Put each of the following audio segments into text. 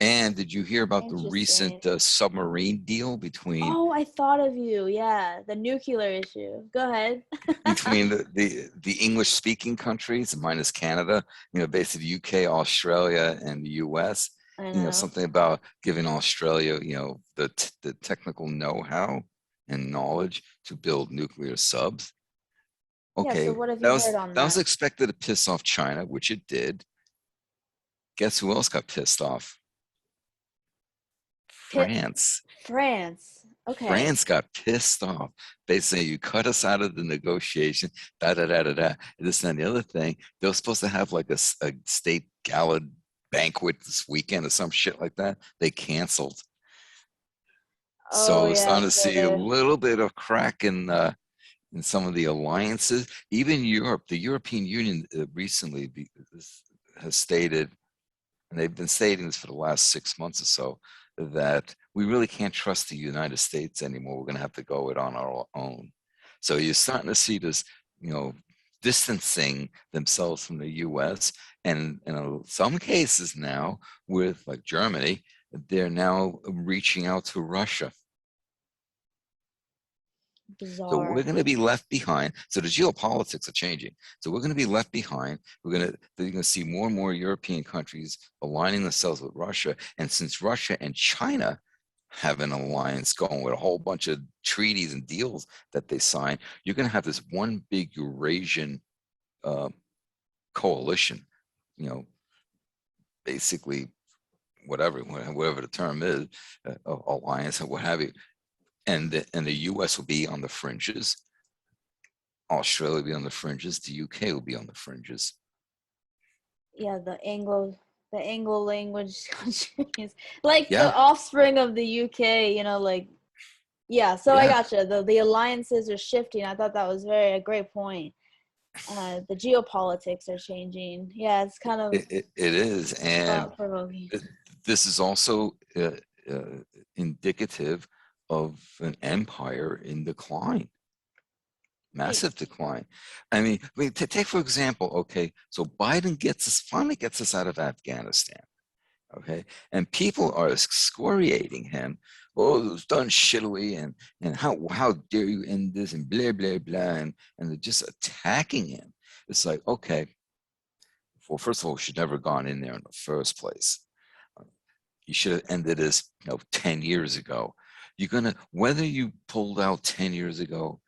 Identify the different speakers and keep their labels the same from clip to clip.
Speaker 1: And did you hear about the recent
Speaker 2: Interesting.
Speaker 1: submarine deal
Speaker 2: Oh, I thought of you. Yeah, the nuclear issue. Go ahead.
Speaker 1: between the English speaking countries, minus Canada, basically UK, Australia, and the US,
Speaker 2: I know.
Speaker 1: something about giving Australia, the technical know-how and knowledge to build nuclear subs.
Speaker 2: Yeah, so
Speaker 1: Okay,
Speaker 2: what have
Speaker 1: that
Speaker 2: you
Speaker 1: was
Speaker 2: heard on
Speaker 1: that was
Speaker 2: that?
Speaker 1: expected to piss off China, which it did. Guess who else got pissed off?
Speaker 2: Pit
Speaker 1: France.
Speaker 2: France. Okay.
Speaker 1: France got pissed off. They say you cut us out of the negotiation, da da da da da. This and the other thing. They were supposed to have like a state gala banquet this weekend or some shit like that. They canceled.
Speaker 2: Oh
Speaker 1: So
Speaker 2: yeah,
Speaker 1: starting to
Speaker 2: so
Speaker 1: see a
Speaker 2: there.
Speaker 1: little bit of crack in some of the alliances. Even Europe, the European Union recently has stated, and they've been stating this for the last 6 months or so, that we really can't trust the United States anymore. We're going to have to go it on our own. So you're starting to see this, distancing themselves from the U.S. And in some cases now, with like Germany, they're now reaching out to Russia. So we're
Speaker 2: Bizarre.
Speaker 1: going to be left behind. So the geopolitics are changing. So we're going to be left behind. They're going to see more and more European countries aligning themselves with Russia. And since Russia and China have an alliance going with a whole bunch of treaties and deals that they sign, you're going to have this one big Eurasian uh, coalition. You know, basically whatever the term is, alliance and what have you. And the U.S. will be on the fringes. Australia will be on the fringes. The UK will be on the fringes.
Speaker 2: Yeah, the Anglo language countries. Like
Speaker 1: Yeah,
Speaker 2: the offspring of the UK, like yeah, so I
Speaker 1: yeah,
Speaker 2: gotcha. The alliances are shifting. I thought that was a great point. The geopolitics are changing. Yeah, it's kind of
Speaker 1: it is. And
Speaker 2: thought provoking.
Speaker 1: this is also indicative of an empire in decline,
Speaker 2: Right.
Speaker 1: massive decline. I mean, to take for example, okay, so Biden finally gets us out of Afghanistan. Okay, and people are excoriating him. Oh, it was done shittily, and how dare you end this, and blah blah blah, and they're just attacking him. It's like, okay, well, first of all, we should never have gone in there in the first place. You should have ended this, 10 years ago. You're gonna, whether you pulled out 10 years ago,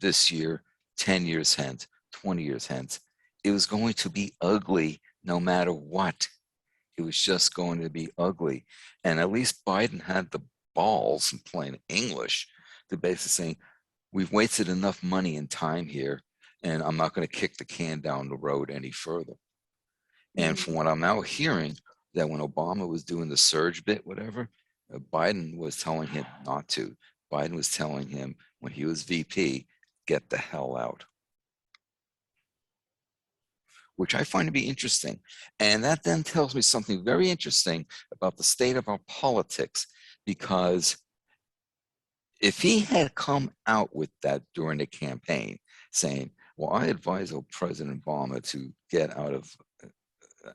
Speaker 1: this year, 10 years hence, 20 years hence, it was going to be ugly no matter what. It was just going to be ugly. And at least Biden had the balls, in plain English, to basically say, we've wasted enough money and time here, and I'm not going to kick the can down the road any further. And from
Speaker 2: Mm.
Speaker 1: what I'm now hearing, that when Obama was doing the surge bit, whatever, Biden was telling him not to. Biden was telling him when he was VP, get the hell out, which I find to be interesting. And that then tells me something very interesting about the state of our politics, because if he had come out with that during the campaign, saying, well, I advise President Obama to get out of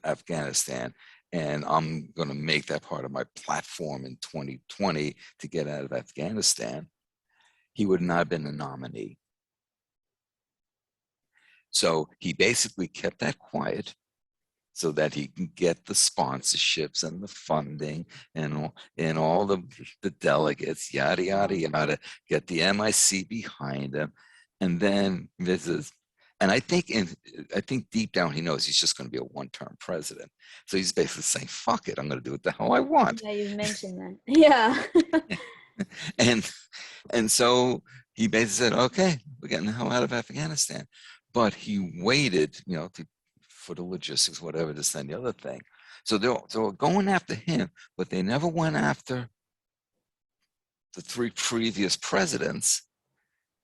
Speaker 1: Afghanistan, and I'm going to make that part of my platform in 2020 to get out of Afghanistan, he would not have been a nominee. So he basically kept that quiet so that he can get the sponsorships and the funding and all the delegates, yada, yada, yada, get the MIC behind him. And then and I think deep down he knows he's just going to be a one-term president. So he's basically saying, fuck it, I'm going to do what the hell I want.
Speaker 2: Yeah, you've mentioned that. Yeah.
Speaker 1: and and so he basically said, okay, we're getting the hell out of Afghanistan. But he waited, for the logistics, whatever, this and the other thing. So they were going after him, but they never went after the three previous presidents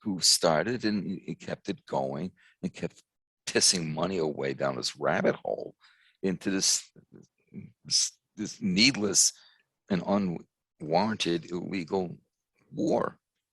Speaker 1: who started, and he kept it going and kept pissing money away down this rabbit hole into this needless and unwarranted illegal war.